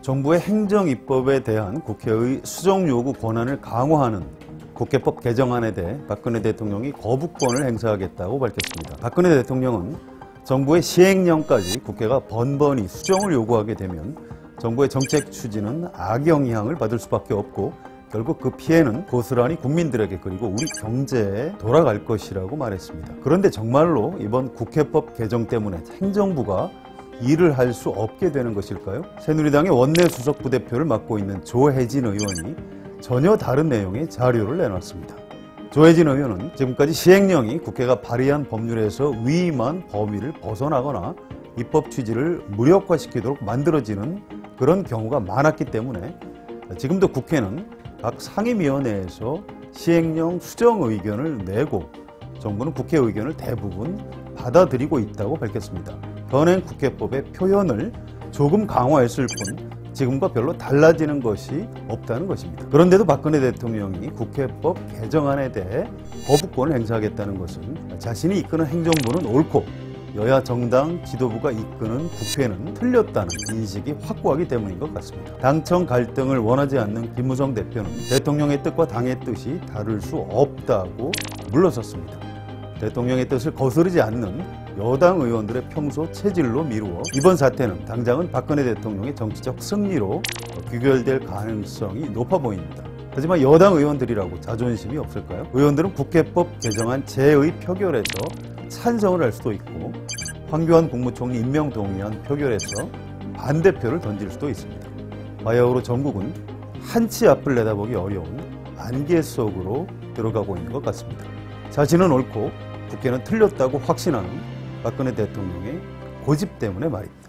정부의 행정입법에 대한 국회의 수정 요구 권한을 강화하는 국회법 개정안에 대해 박근혜 대통령이 거부권을 행사하겠다고 밝혔습니다. 박근혜 대통령은 정부의 시행령까지 국회가 번번이 수정을 요구하게 되면 정부의 정책 추진은 악영향을 받을 수밖에 없고 결국 그 피해는 고스란히 국민들에게 그리고 우리 경제에 돌아갈 것이라고 말했습니다. 그런데 정말로 이번 국회법 개정 때문에 행정부가 일을 할 수 없게 되는 것일까요? 새누리당의 원내 수석 부대표를 맡고 있는 조혜진 의원이 전혀 다른 내용의 자료를 내놨습니다. 조혜진 의원은 지금까지 시행령이 국회가 발의한 법률에서 위임한 범위를 벗어나거나 입법 취지를 무력화시키도록 만들어지는 그런 경우가 많았기 때문에 지금도 국회는 각 상임위원회에서 시행령 수정 의견을 내고 정부는 국회 의견을 대부분 받아들이고 있다고 밝혔습니다. 현행 국회법의 표현을 조금 강화했을 뿐 지금과 별로 달라지는 것이 없다는 것입니다. 그런데도 박근혜 대통령이 국회법 개정안에 대해 거부권을 행사하겠다는 것은 자신이 이끄는 행정부는 옳고 여야 정당 지도부가 이끄는 국회는 틀렸다는 인식이 확고하기 때문인 것 같습니다. 당청 갈등을 원하지 않는 김무성 대표는 대통령의 뜻과 당의 뜻이 다를 수 없다고 물러섰습니다. 대통령의 뜻을 거스르지 않는 여당 의원들의 평소 체질로 미루어 이번 사태는 당장은 박근혜 대통령의 정치적 승리로 귀결될 가능성이 높아 보입니다. 하지만 여당 의원들이라고 자존심이 없을까요? 의원들은 국회법 개정안 제의 표결에서 찬성을 할 수도 있고 황교안 국무총리 임명 동의안 표결에서 반대표를 던질 수도 있습니다. 바야흐로 전국은 한치 앞을 내다보기 어려운 안개 속으로 들어가고 있는 것 같습니다. 자신은 옳고 국회는 틀렸다고 확신하는 박근혜 대통령의 고집 때문에 말입니다.